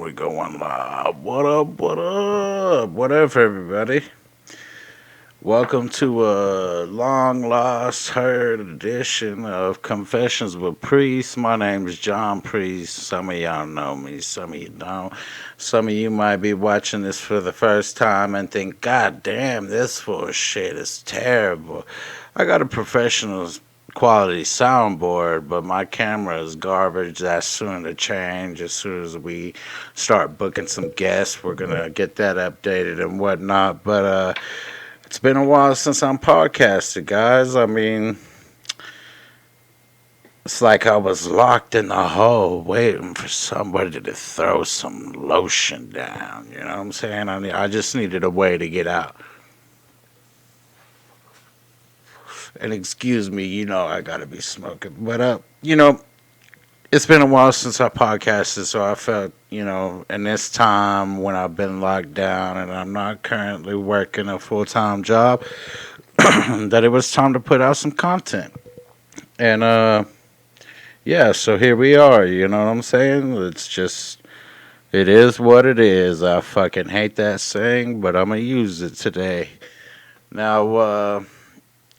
we going live. What up? What up? What up, everybody? Welcome to a long lost heard edition of Confessions with Priest. My name is John Priest. Some of y'all know me, some of you don't. Some of you might be watching this for the first time and think, God damn, this full of shit is terrible. I got a professional quality soundboard, but my camera is garbage. That's soon to change. As soon as we start booking some guests, we're gonna get that updated and whatnot. But it's been a while since I'm podcasted, guys. I mean, it's like I was locked in the hole waiting for somebody to throw some lotion down. You know what I'm saying? I just needed a way to get out. And excuse me, I gotta be smoking. But it's been a while since I podcasted, so I felt, in this time when I've been locked down and I'm not currently working a full time job, that it was time to put out some content. And yeah, so here we are. You know what I'm saying? It is what it is. I fucking hate that saying, but I'm gonna use it today. Now,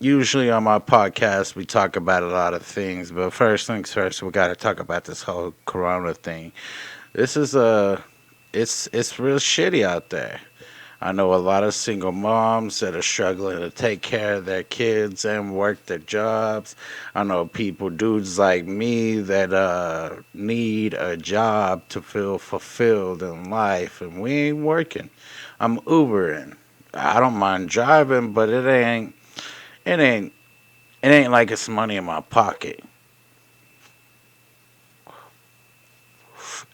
usually on my podcast we talk about a lot of things, but first things first, we got to talk about this whole Corona thing. This is it's real shitty out there. I know a lot of single moms that are struggling to take care of their kids and work their jobs. I know people, dudes like me, that need a job to feel fulfilled in life, and we ain't working. I'm Ubering. I don't mind driving, but it ain't it ain't like it's money in my pocket.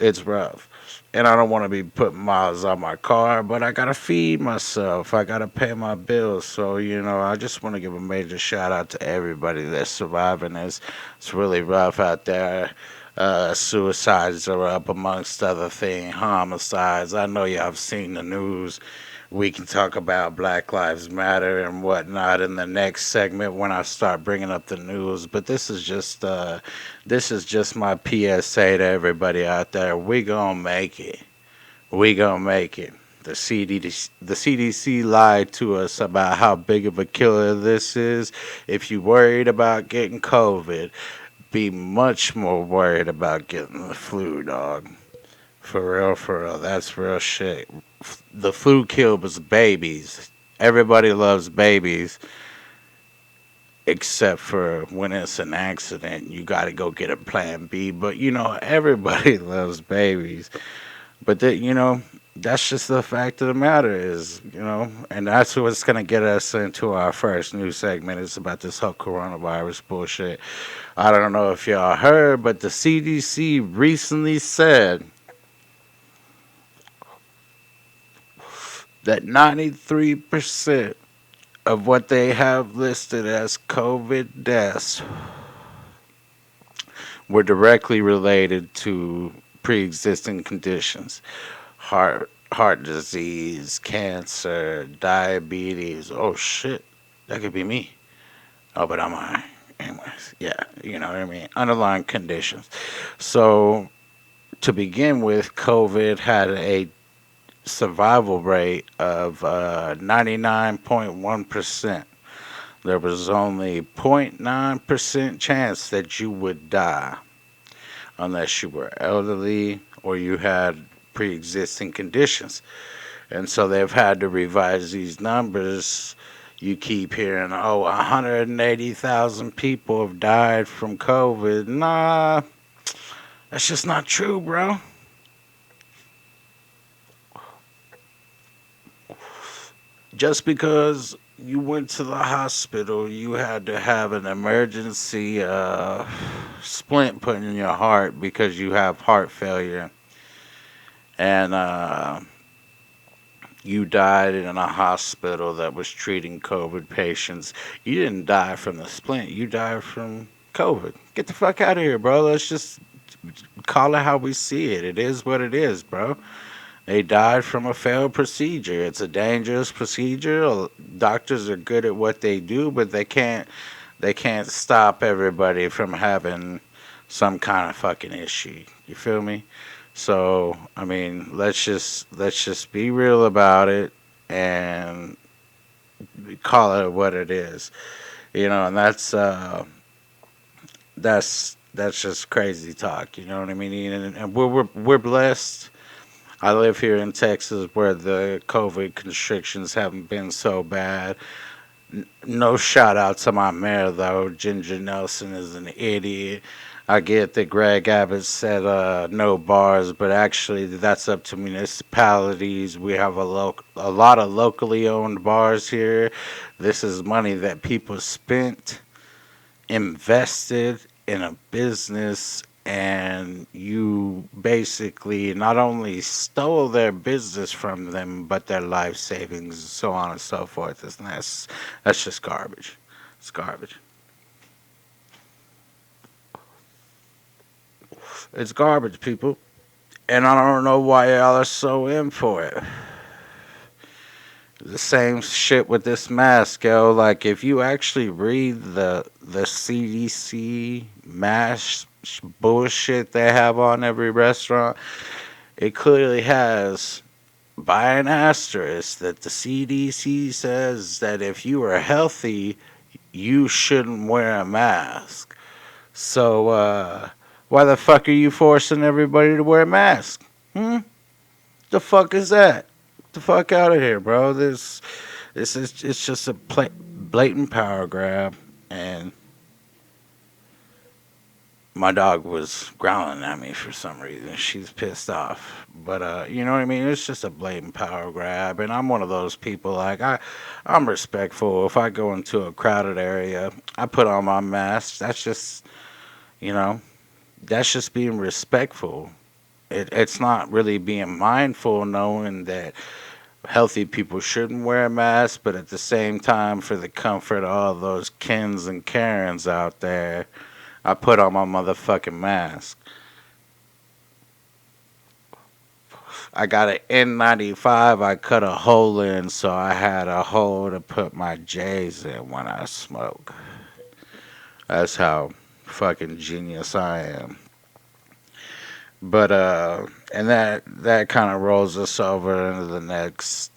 It's rough. And I don't want to be putting miles on my car, but I gotta feed myself. I gotta pay my bills. So, I just want to give a major shout out to everybody that's surviving this. It's really rough out there. Suicides are up amongst other things, homicides. I know y'all have seen the news. We can talk about Black Lives Matter and whatnot in the next segment when I start bringing up the news. But this is just my PSA to everybody out there. We gonna make it. We gonna make it. The CDC lied to us about how big of a killer this is. If you worried about getting COVID, be much more worried about getting the flu, dog. For real, that's real shit. The flu kills babies. Everybody loves babies, except for when it's an accident. You got to go get a plan B. But everybody loves babies. But that's just the fact of the matter is, and that's what's gonna get us into our first new segment. It's about this whole coronavirus bullshit. I don't know if y'all heard, but the CDC recently said that 93% of what they have listed as COVID deaths were directly related to pre-existing conditions, heart disease, cancer, diabetes. Oh shit, that could be me. Oh, but I'm alright. Anyways, yeah, you know what I mean. Underlying conditions. So to begin with, COVID had a survival rate of 99.1%. There was only 0.9% chance that you would die unless you were elderly or you had pre-existing conditions. And so they've had to revise these numbers. You keep hearing, 180,000 people have died from COVID. Nah, that's just not true, bro. Just because you went to the hospital, you had to have an emergency splint put in your heart because you have heart failure, and you died in a hospital that was treating COVID patients. You didn't die from the splint. You died from COVID. Get the fuck out of here, bro. Let's just call it how we see it. It is what it is, bro. They died from a failed procedure. It's a dangerous procedure. Doctors are good at what they do, but they can't stop everybody from having some kind of fucking issue. You feel me? So I mean, let's just be real about it and call it what it is. And that's just crazy talk. You know what I mean? And we're blessed. I live here in Texas where the COVID constrictions haven't been so bad. No shout out to my mayor though. Ginger Nelson is an idiot. I get that Greg Abbott said no bars, but actually that's up to municipalities. We have a lot of locally owned bars here. This is money that people spent, invested in a business, and you basically not only stole their business from them, but their life savings, and so on and so forth. And that's just garbage. It's garbage. It's garbage, people. And I don't know why y'all are so in for it. The same shit with this mask, yo. Like if you actually read the CDC mask bullshit they have on every restaurant, it clearly has by an asterisk that the CDC says that if you are healthy, you shouldn't wear a mask. So why the fuck are you forcing everybody to wear a mask? Hmm? The fuck is that? The fuck out of here, bro. This is it's just a blatant power grab, and my dog was growling at me for some reason. She's pissed off, but you know what I mean. It's just a blatant power grab, and I'm one of those people. Like I'm respectful. If I go into a crowded area, I put on my mask. You know, that's just being respectful. It's not really being mindful, knowing that healthy people shouldn't wear a mask, but at the same time, for the comfort of all those Kens and Karens out there, I put on my motherfucking mask. I got an N95 I cut a hole in, so I had a hole to put my J's in when I smoke. That's how fucking genius I am. But and that kind of rolls us over into the next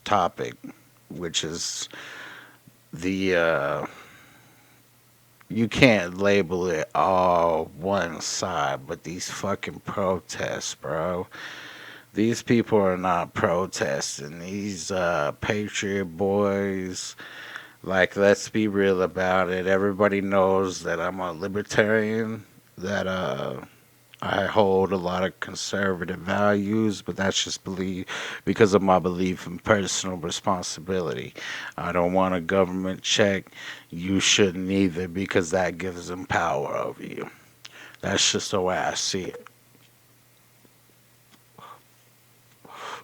topic, which is the you can't label it all one side, but these fucking protests, bro. These people are not protesting. These patriot boys, like, let's be real about it. Everybody knows that I'm a libertarian. That I hold a lot of conservative values, but that's just believe because of my belief in personal responsibility. I don't want a government check. You shouldn't either because that gives them power over you. That's just the way I see it.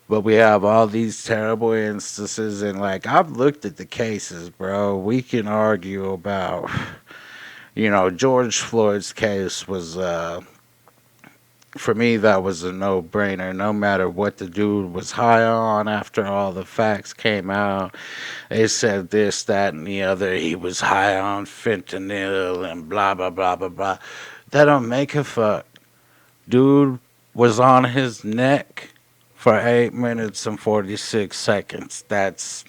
But we have all these terrible instances, and like I've looked at the cases, bro. We can argue about, George Floyd's case was for me, that was a no brainer. No matter what the dude was high on after all the facts came out, they said this, that, and the other. He was high on fentanyl and blah, blah, blah, blah, blah. That don't make a fuck. Dude was on his neck for 8 minutes and 46 seconds. That's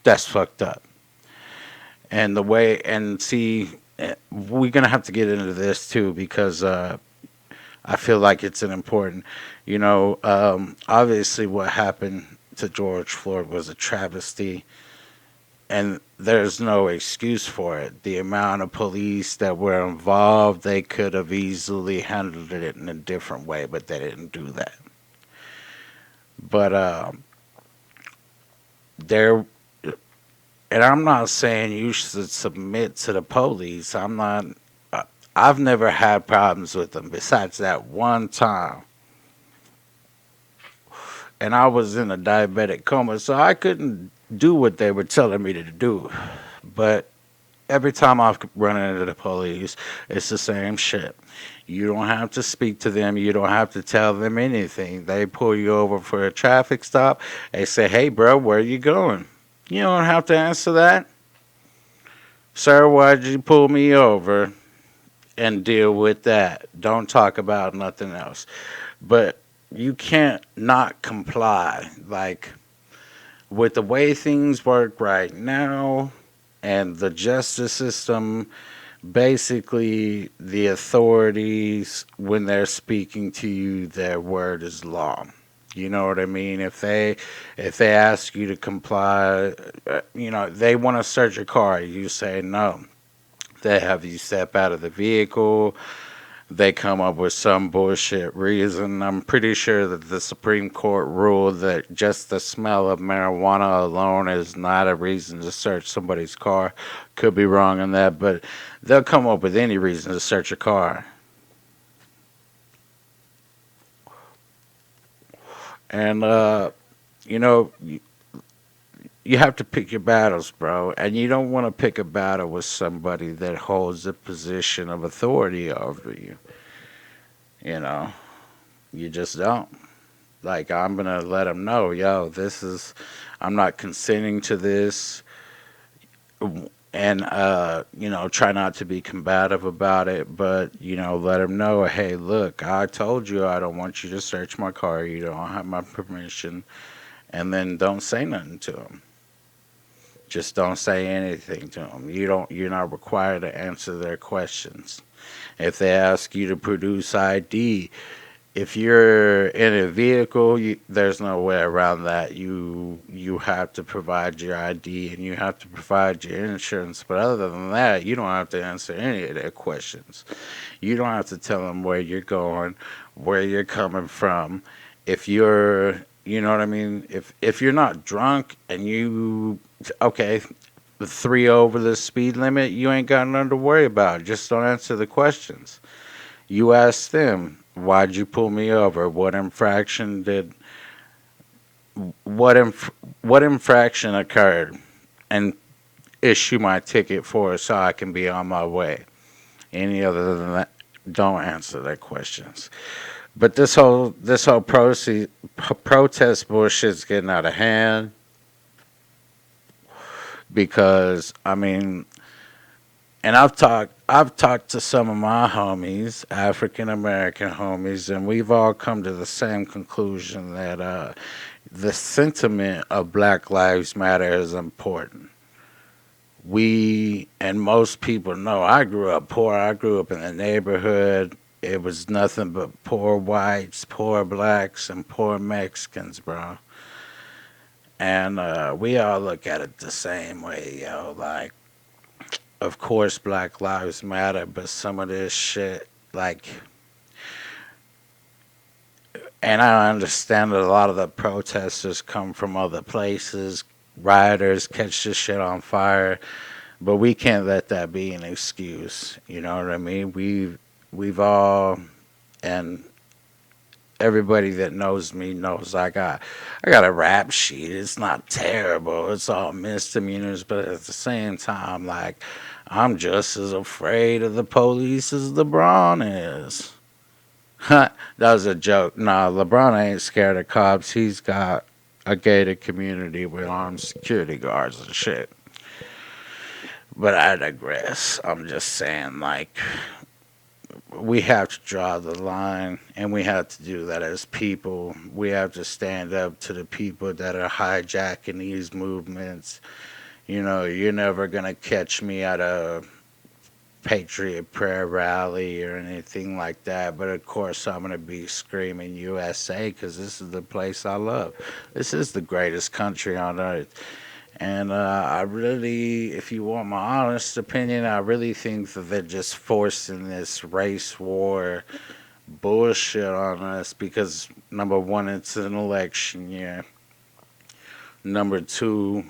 fucked up. And the way, and see, we're going to have to get into this too because I feel like it's an important, obviously what happened to George Floyd was a travesty, and there's no excuse for it. The amount of police that were involved, they could have easily handled it in a different way, but they didn't do that. But there, and I'm not saying you should submit to the police. I'm not. I've never had problems with them besides that one time. And I was in a diabetic coma, so I couldn't do what they were telling me to do. But every time I've run into the police, it's the same shit. You don't have to speak to them. You don't have to tell them anything. They pull you over for a traffic stop. They say, "Hey, bro, where are you going?" You don't have to answer that. "Sir, why'd you pull me over?" and deal with that. Don't talk about nothing else. But you can't not comply. Like, with the way things work right now and the justice system, basically the authorities, when they're speaking to you, their word is law. You know what I mean? If they ask you to comply, they want to search your car, you say no. They have you step out of the vehicle. They come up with some bullshit reason. I'm pretty sure that the Supreme Court ruled that just the smell of marijuana alone is not a reason to search somebody's car. Could be wrong on that, but they'll come up with any reason to search a car. And you know, you have to pick your battles, bro. And you don't want to pick a battle with somebody that holds a position of authority over you. You know, you just don't. Like, I'm gonna let them know, yo, I'm not consenting to this, and try not to be combative about it, but let them know, hey, look, I told you I don't want you to search my car. You don't have my permission, and then don't say nothing to them. Just don't say anything to them. You're not required to answer their questions. If they ask you to produce ID, if you're in a vehicle, there's no way around that. You have to provide your ID and you have to provide your insurance. But other than that, you don't have to answer any of their questions. You don't have to tell them where you're going, where you're coming from. If you know what I mean. If you're not drunk and okay, 3 over the speed limit, you ain't got nothing to worry about. Just don't answer the questions. You ask them, why'd you pull me over? What infraction occurred? And issue my ticket for it so I can be on my way. Any other than that, don't answer their questions. But this whole protest bullshit's getting out of hand because I mean, and I've talked to some of my homies, African American homies, and we've all come to the same conclusion that the sentiment of Black Lives Matter is important. We and most people know I grew up poor. I grew up in the neighborhood. It was nothing but poor whites, poor blacks, and poor Mexicans, bro. And we all look at it the same way, yo. Like, of course, Black Lives Matter, but some of this shit, like, and I understand that a lot of the protesters come from other places, rioters catch this shit on fire, but we can't let that be an excuse. You know what I mean? We've all, and everybody that knows me knows I got a rap sheet. It's not terrible. It's all misdemeanors, but at the same time, like, I'm just as afraid of the police as LeBron is. That was a joke. Nah, LeBron ain't scared of cops. He's got a gated community with armed security guards and shit. But I digress. I'm just saying, like, we have to draw the line, and we have to do that as people. We have to stand up to the people that are hijacking these movements. You're never going to catch me at a Patriot Prayer rally or anything like that. But of course, I'm going to be screaming USA because this is the place I love. This is the greatest country on earth. And I really, if you want my honest opinion, I really think that they're just forcing this race war bullshit on us because, number one, it's an election year. Number two,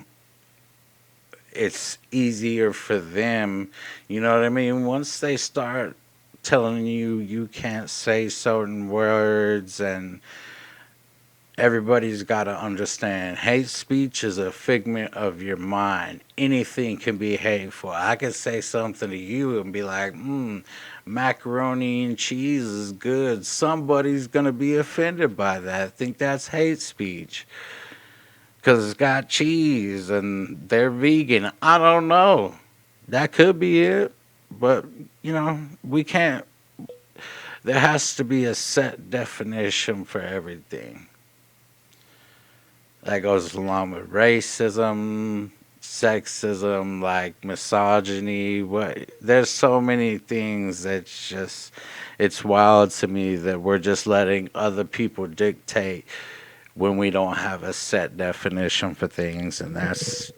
it's easier for them. You know what I mean? Once they start telling you can't say certain words, and everybody's got to understand hate speech is a figment of your mind. Anything can be hateful. I could say something to you and be like, macaroni and cheese is good. Somebody's going to be offended by that. I think that's hate speech because it's got cheese and they're vegan. I don't know. That could be it. But, we can't, there has to be a set definition for everything. That goes along with racism, sexism, like misogyny. There's so many things that's just, it's wild to me that we're just letting other people dictate when we don't have a set definition for things, and that's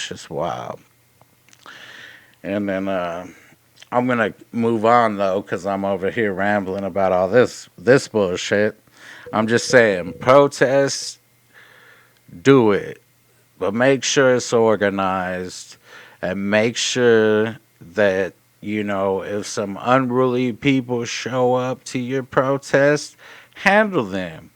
just wild. And then I'm gonna move on though, cause I'm over here rambling about all this bullshit. I'm just saying, protest, do it, but make sure it's organized, and make sure that if some unruly people show up to your protest, handle them.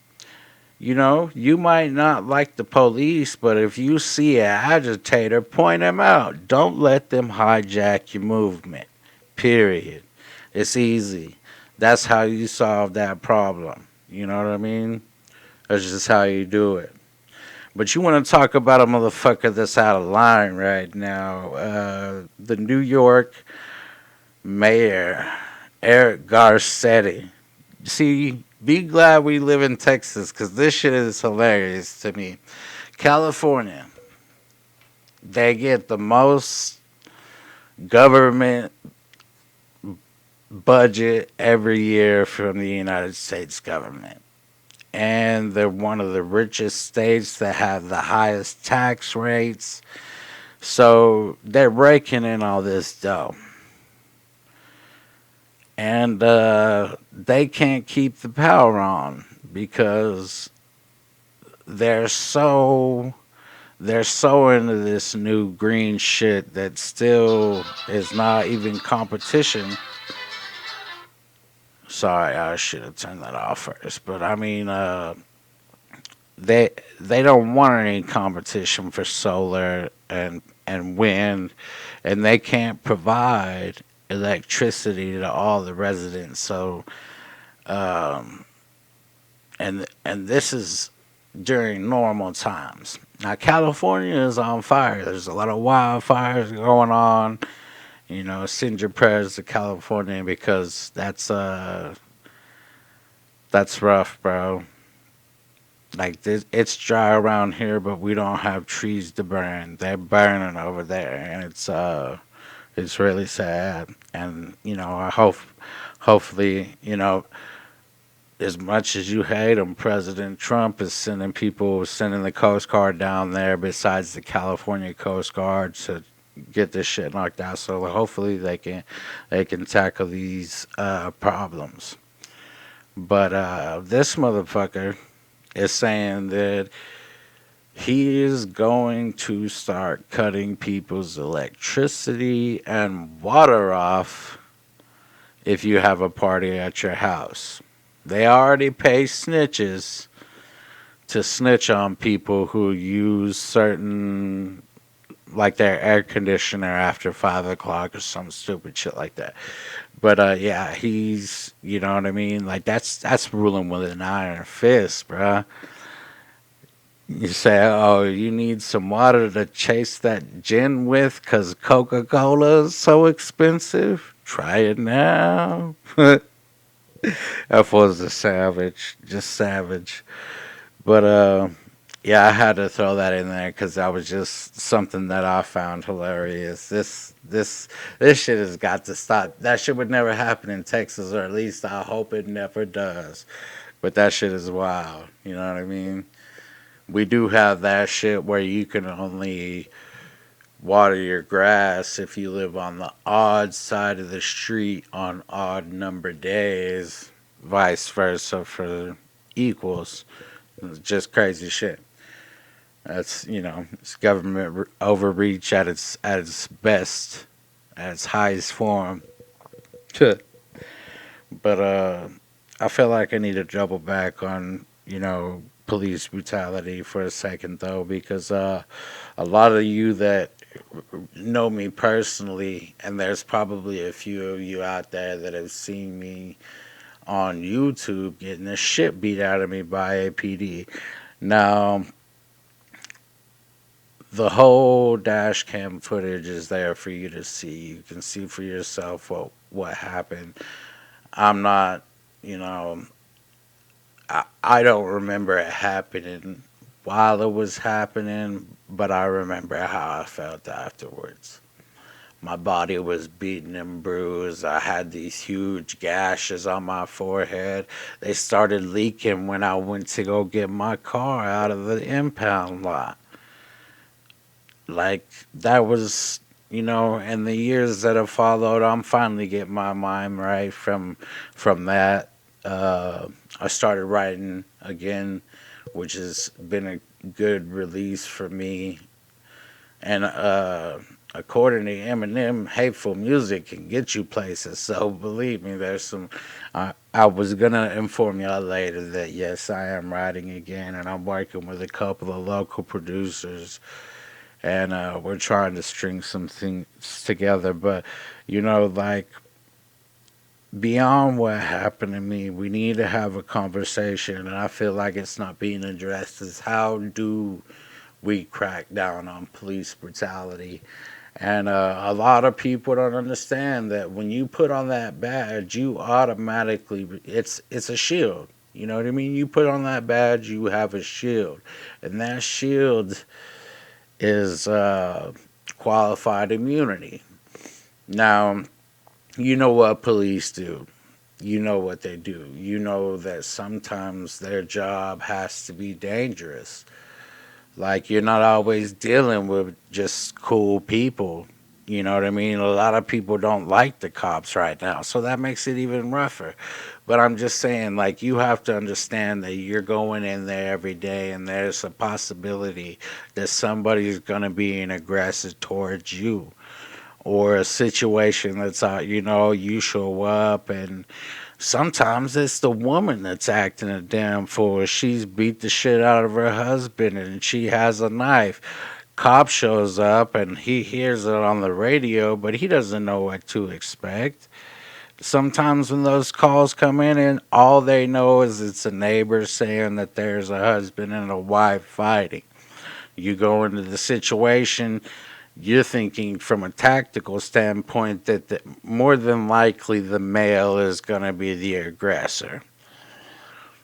You might not like the police, but if you see an agitator, point them out. Don't let them hijack your movement. Period. It's easy. That's how you solve that problem. You know what I mean? That's just how you do it. But you want to talk about a motherfucker that's out of line right now. The New York mayor, Eric Garcetti. See, be glad we live in Texas, because this shit is hilarious to me. California, they get the most government budget every year from the United States government. And they're one of the richest states that have the highest tax rates. So they're raking in all this dough. And they can't keep the power on because they're so into this new green shit that still is not even competition. Sorry, I should have turned that off first. But I mean, they don't want any competition for solar and wind, and they can't provide electricity to all the residents. So, um, and this is during normal times. Now, California is on fire. There's a lot of wildfires going on. Send your prayers to California, because that's rough, bro. Like this, it's dry around here, but we don't have trees to burn. They're burning over there, and it's really sad. And hopefully, as much as you hate him, President Trump is sending the Coast Guard down there besides the California Coast Guard to get this shit knocked out. So hopefully they can tackle these problems. But this motherfucker is saying that he is going to start cutting people's electricity and water off if you have a party at your house. They already pay snitches to snitch on people who use certain, like their air conditioner after 5 o'clock or some stupid shit like that. But yeah, he's, you know what I mean. Like that's ruling with an iron fist, bruh. You say, oh, you need some water to chase that gin with because Coca Cola is so expensive? Try it now. That was a savage, just savage. But yeah, I had to throw that in there because that was just something that I found hilarious. This shit has got to stop. That shit would never happen in Texas, or at least I hope it never does. But that shit is wild. You know what I mean? We do have that shit where you can only water your grass if you live on the odd side of the street on odd number days, vice versa for equals. It's just crazy shit. That's it's government overreach at its best, at its highest form. But I feel like I need to double back on police brutality for a second though, because a lot of you that know me personally, and there's probably a few of you out there that have seen me on YouTube getting the shit beat out of me by APD. Now, the whole dash cam footage is there for you to see. You can see for yourself what happened. I'm not, you know, I don't remember it happening while it was happening, but I remember how I felt afterwards. My body was beaten and bruised. I had these huge gashes on my forehead. They started leaking when I went to go get my car out of the impound lot. Like, that was, in the years that have followed, I'm finally getting my mind right from that. Uh, I started writing again, which has been a good release for me. And according to Eminem, hateful music can get you places. So believe me, there's some. I was gonna inform y'all later that yes, I am writing again, and I'm working with a couple of local producers, and we're trying to string some things together. But like beyond what happened to me, we need to have a conversation, and I feel like it's not being addressed. Is how do we crack down on police brutality? And a lot of people don't understand that when you put on that badge, you automatically it's a shield. You know what I mean? You put on that badge, you have a shield, and that shield is qualified immunity. Now, you know what police do. You know what they do. You know that sometimes their job has to be dangerous. Like, you're not always dealing with just cool people. You know what I mean? A lot of people don't like the cops right now, so that makes it even rougher. But I'm just saying, like, you have to understand that you're going in there every day, and there's a possibility that somebody's going to be an aggressor towards you, or a situation that's out, you show up, and sometimes it's the woman that's acting a damn fool. She's beat the shit out of her husband and she has a knife. Cop shows up and he hears it on the radio, but he doesn't know what to expect. Sometimes when those calls come in and all they know is it's a neighbor saying that there's a husband and a wife fighting. You go into the situation, you're thinking from a tactical standpoint that more than likely the male is going to be the aggressor.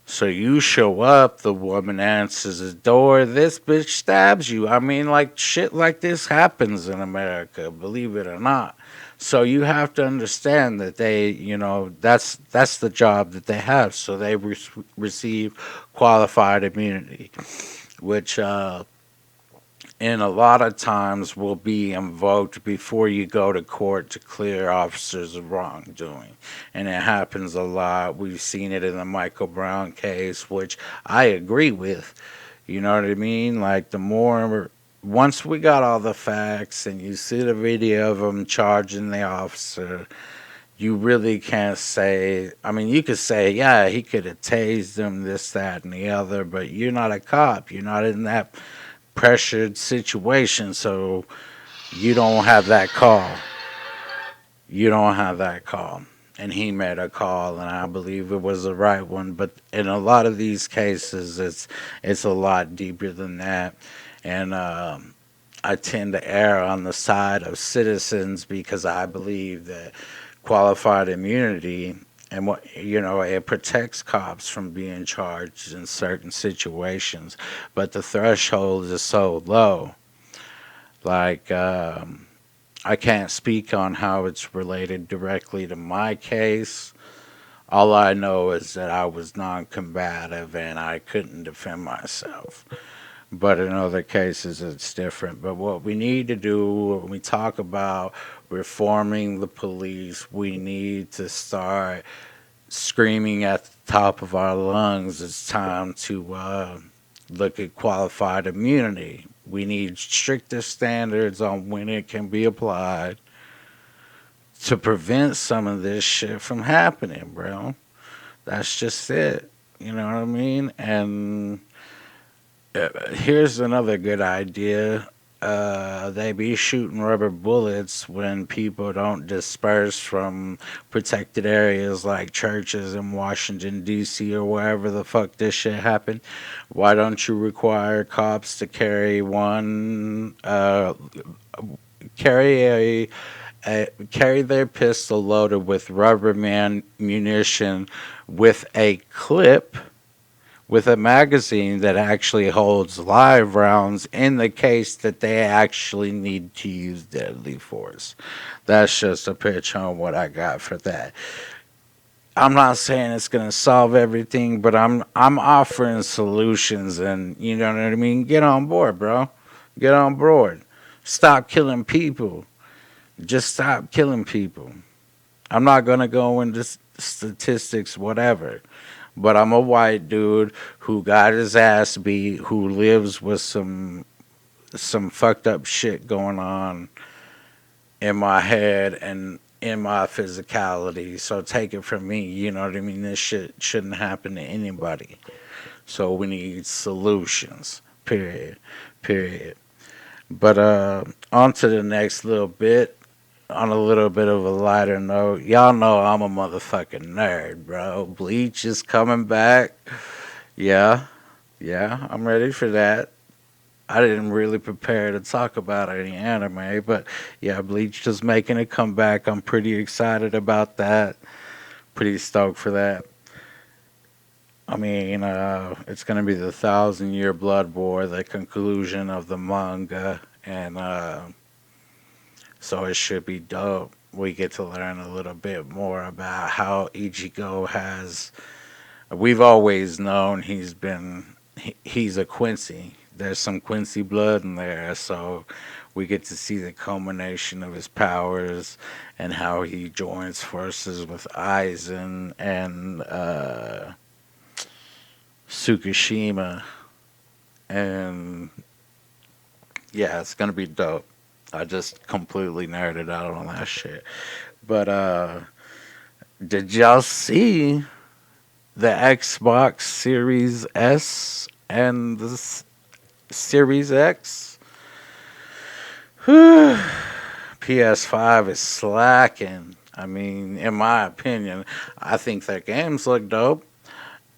So you show up, the woman answers the door, this bitch stabs you. I mean, like, shit like this happens in America, believe it or not. So you have to understand that they, that's the job that they have. So they receive qualified immunity, which and a lot of times will be invoked before you go to court to clear officers of wrongdoing. And it happens a lot. We've seen it in the Michael Brown case, which I agree with. You know what I mean? Like, once we got all the facts and you see the video of him charging the officer, you really can't say. I mean, you could say, yeah, he could have tased him, this, that, and the other, but you're not a cop. You're not in that pressured situation, so you don't have that call. You don't have that call. And he made a call, and I believe it was the right one. But in a lot of these cases, it's a lot deeper than that. And I tend to err on the side of citizens because I believe that qualified immunity and it protects cops from being charged in certain situations, but the threshold is so low. Like, I can't speak on how it's related directly to my case. All I know is that I was non-combative and I couldn't defend myself. But in other cases, it's different. But what we need to do when we talk about reforming the police, we need to start screaming at the top of our lungs. It's time to look at qualified immunity. We need stricter standards on when it can be applied to prevent some of this shit from happening, bro. That's just it. You know what I mean? And here's another good idea. they be shooting rubber bullets when people don't disperse from protected areas like churches in Washington D.C. or wherever the fuck this shit happened. Why don't you require cops to carry carry their pistol loaded with rubber munition with a clip with a magazine that actually holds live rounds in the case that they actually need to use deadly force. That's just a pitch on what I got for that. I'm not saying it's gonna solve everything, but I'm offering solutions, and you know what I mean. Get on board, bro. Get on board. Stop killing people. Just stop killing people. I'm not gonna go into statistics, whatever. But I'm a white dude who got his ass beat, who lives with some fucked up shit going on in my head and in my physicality. So take it from me, you know what I mean? This shit shouldn't happen to anybody. So we need solutions. Period. Period. But on to the next little bit. On a little bit of a lighter note, y'all know I'm a motherfucking nerd, bro. Bleach is coming back. Yeah, yeah, I'm ready for that. I didn't really prepare to talk about any anime, but yeah, Bleach is making a comeback. I'm pretty excited about that. Pretty stoked for that. I mean, it's gonna be the Thousand Year Blood War, the conclusion of the manga, and so it should be dope. We get to learn a little bit more about how Ichigo has. We've always known he's a Quincy. There's some Quincy blood in there, so we get to see the culmination of his powers and how he joins forces with Aizen and Tsukishima, and yeah, it's gonna be dope. I just completely nerded out on that shit. But did y'all see the Xbox Series S and the Series X? PS5 is slacking. I mean, in my opinion, I think that games look dope.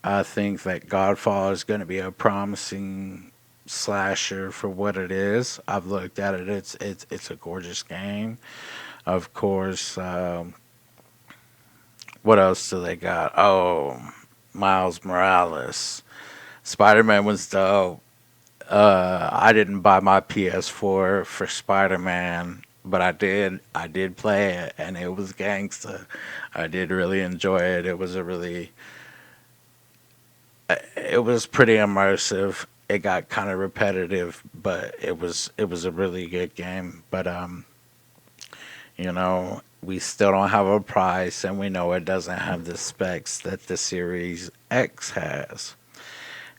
I think that Godfall is going to be a promising slasher for what it is. I've looked at it. It's a gorgeous game. Of course, what else do they got? Oh, Miles Morales. Spider-Man was dope. I didn't buy my PS4 for Spider-Man, but I did. I did play it, and it was gangsta. I did really enjoy it. It was pretty immersive. It got kind of repetitive, but it was a really good game. But you know, we still don't have a price, and we know it doesn't have the specs that the Series X has.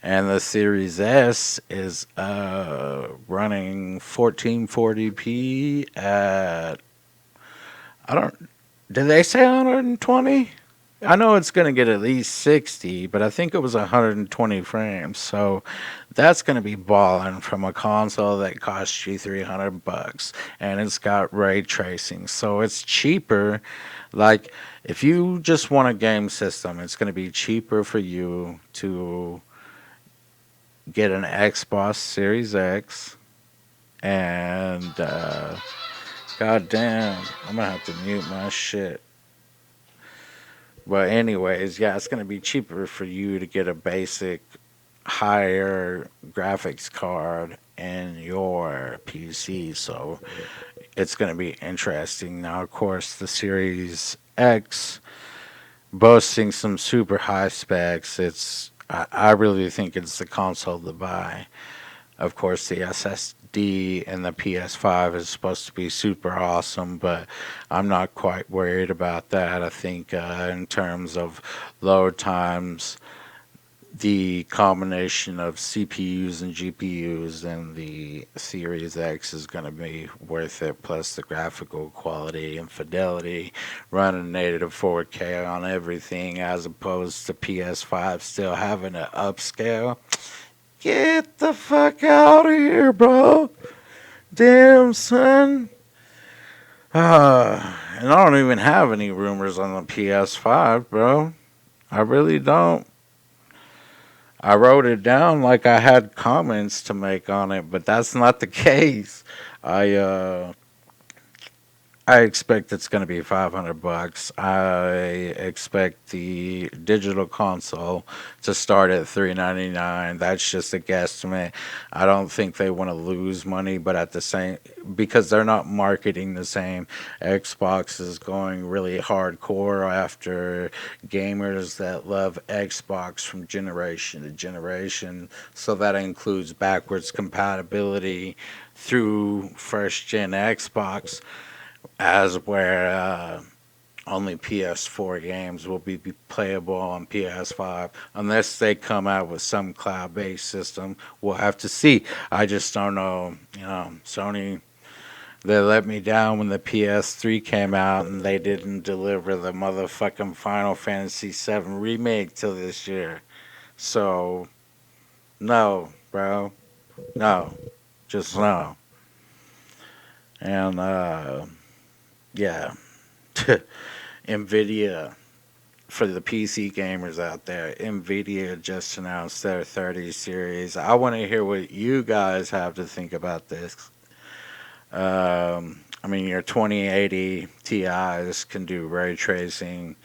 And the Series S is running 1440p at I don't. Did they say 120? I know it's going to get at least 60, but I think it was 120 frames. So that's going to be balling from a console that costs you $300, and it's got ray tracing, so it's cheaper. Like if you just want a game system, it's going to be cheaper for you to get an Xbox Series X, and god damn, I'm gonna have to mute my shit. But anyways, yeah, it's gonna be cheaper for you to get a basic higher graphics card in your PC, so it's gonna be interesting. Now, of course, the Series X boasting some super high specs. I really think it's the console to buy. Of course, the SSD and the PS5 is supposed to be super awesome, but I'm not quite worried about that. I think in terms of load times, the combination of CPUs and GPUs and the Series X is going to be worth it, plus the graphical quality and fidelity, running native 4K on everything, as opposed to PS5 still having an upscale. Get the fuck out of here, bro. Damn, son. And I don't even have any rumors on the PS5, bro. I really don't. I wrote it down like I had comments to make on it, but that's not the case. I uh I expect it's going to be $500. I expect the digital console to start at $399. That's just a guesstimate. I don't think they want to lose money, but at the same, because they're not marketing the same. Xbox is going really hardcore after gamers that love Xbox from generation to generation. So that includes backwards compatibility through first gen Xbox, as where only PS4 games will be playable on PS5 unless they come out with some cloud-based system. We'll have to see. I just don't know. Sony, they let me down when the PS3 came out and they didn't deliver the motherfucking Final Fantasy VII remake till this year. So no, bro, no, just no. And yeah. Nvidia, for the PC gamers out there, Nvidia just announced their 30 series. I want to hear what you guys have to think about this. I mean, your 2080 Ti's can do ray tracing.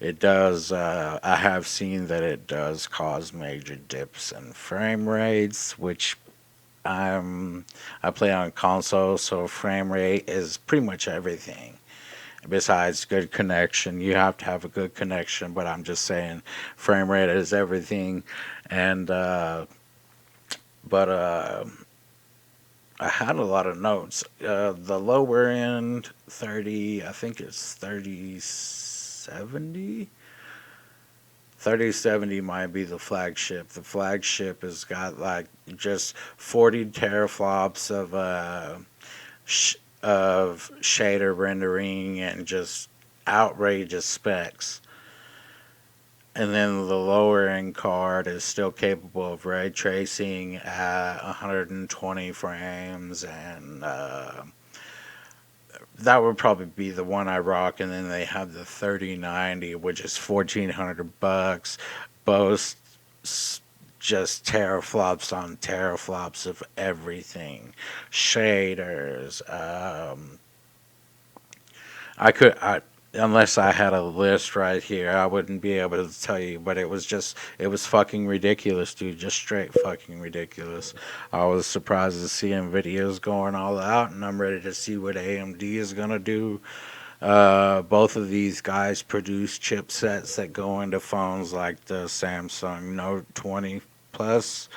It does. I have seen that it does cause major dips in frame rates, which I play on console, so frame rate is pretty much everything. Besides good connection, you have to have a good connection, but I'm just saying frame rate is everything. And but I had a lot of notes. The lower end 30, I think it's 3070. 3070 might be the flagship. The flagship has got like just 40 teraflops sh- of shader rendering and just outrageous specs. And then the lower end card is still capable of ray tracing at 120 frames, and that would probably be the one I rock. And then they have the 3090, which is $1,400, boasts just teraflops on teraflops of everything, shaders. I unless I had a list right here, I wouldn't be able to tell you. But it was fucking ridiculous, dude. Just straight fucking ridiculous. I was surprised to see Nvidia's going all out, and I'm ready to see what AMD is gonna do. Both of these guys produce chipsets that go into phones like the Samsung Note 20 Plus,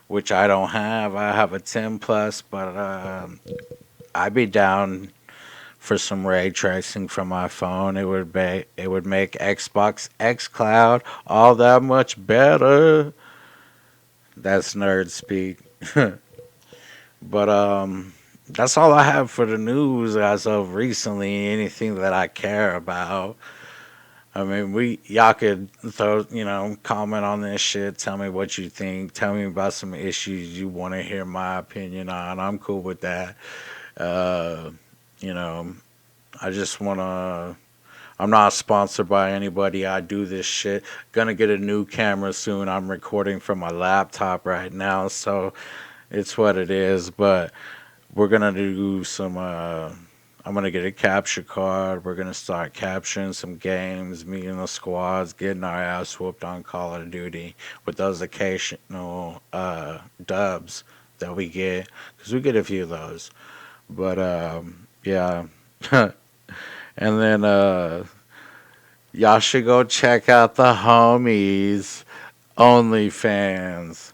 which I don't have. I have a 10 Plus, but I'd be down for some ray tracing from my phone. It would make Xbox X Cloud all that much better. That's nerd speak. But that's all I have for the news as of recently. Anything that I care about. I mean, y'all could throw, comment on this shit. Tell me what you think. Tell me about some issues you want to hear my opinion on. I'm cool with that. Uh, you know, I just want to. I'm not sponsored by anybody. I do this shit. Gonna get a new camera soon. I'm recording from my laptop right now, so it's what it is. But we're gonna do some. I'm gonna get a capture card. We're gonna start capturing some games. Me and the squads getting our ass whooped on Call of Duty with those occasional dubs that we get, because we get a few of those. But yeah. And then y'all should go check out the homies OnlyFans.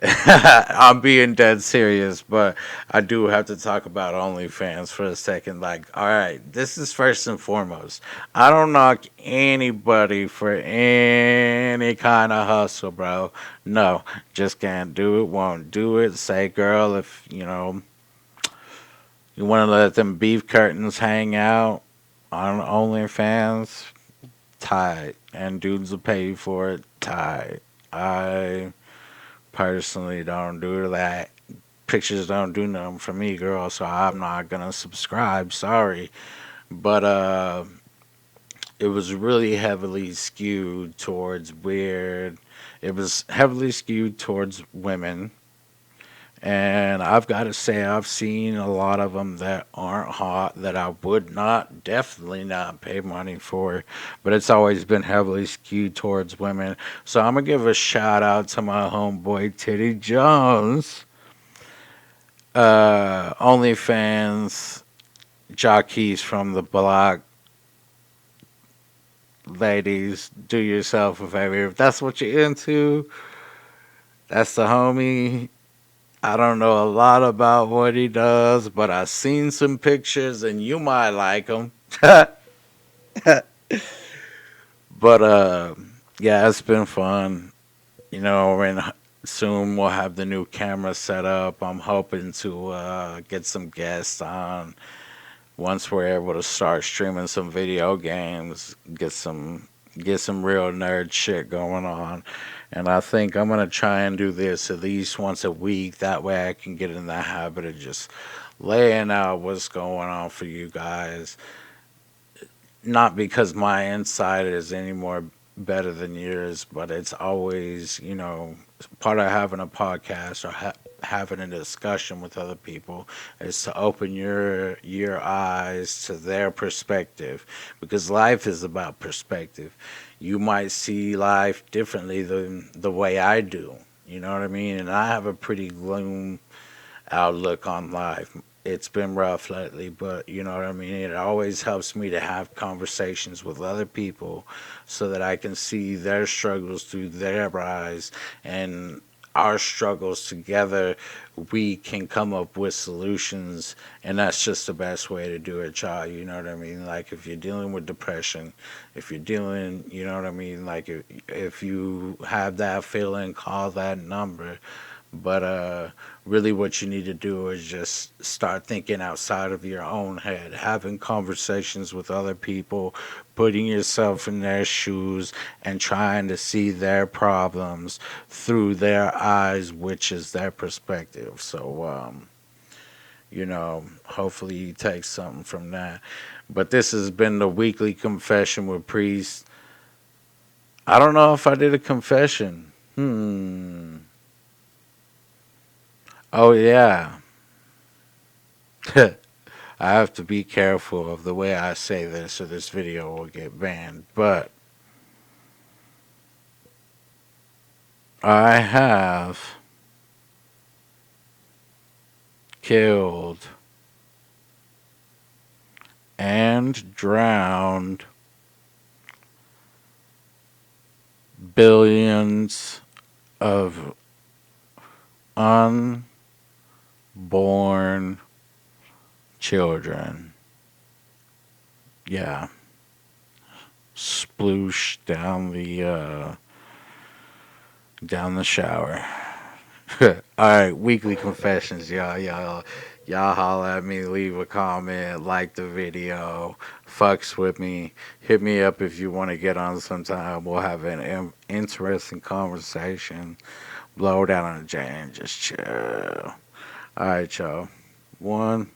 I'm being dead serious, but I do have to talk about OnlyFans for a second. Like, all right, this is first and foremost. I don't knock anybody for any kind of hustle, bro. No, just can't do it, won't do it. Say, girl, if you want to let them beef curtains hang out on OnlyFans, tight, and dudes will pay you for it, tight. I personally don't do that. pictures don't do nothing for me, girl. So I'm not gonna subscribe. Sorry, but it was really heavily skewed towards weird. It was heavily skewed towards women. And I've got to say, I've seen a lot of them that aren't hot that I would not, definitely not pay money for. But it's always been heavily skewed towards women. So I'm going to give a shout out to my homeboy, Titty Jones. OnlyFans, jockeys from the block. Ladies, do yourself a favor. If that's what you're into, that's the homie. I don't know a lot about what he does, but I've seen some pictures and you might like him. But yeah, it's been fun. You know, and soon we'll have the new camera set up. I'm hoping to get some guests on once we're able to start streaming some video games, get some real nerd shit going on. And I think I'm gonna try and do this at least once a week. That way I can get in the habit of just laying out what's going on for you guys. Not because my insight is any more better than yours, but it's always, part of having a podcast or having a discussion with other people is to open your eyes to their perspective, because life is about perspective. You might see life differently than the way I do. You know what I mean? And I have a pretty gloom outlook on life. It's been rough lately, but you know what I mean? It always helps me to have conversations with other people so that I can see their struggles through their eyes, and our struggles together, we can come up with solutions. And that's just the best way to do it, y'all. You know what I mean? Like, if you're dealing with depression, if you're dealing, you know what I mean? Like, if you have that feeling, call that number. But really, what you need to do is just start thinking outside of your own head, having conversations with other people, putting yourself in their shoes, and trying to see their problems through their eyes, which is their perspective. So, hopefully you take something from that. But this has been the weekly confession with Priest. I don't know if I did a confession. Oh, yeah. I have to be careful of the way I say this, or this video will get banned. But I have killed and drowned billions of unborn children. Yeah. Sploosh down the shower. All right, weekly confessions, y'all. Y'all holler at me, leave a comment, like the video, fucks with me. Hit me up if you want to get on sometime. We'll have an interesting conversation. Blow down on the J and just chill. All right, y'all. One.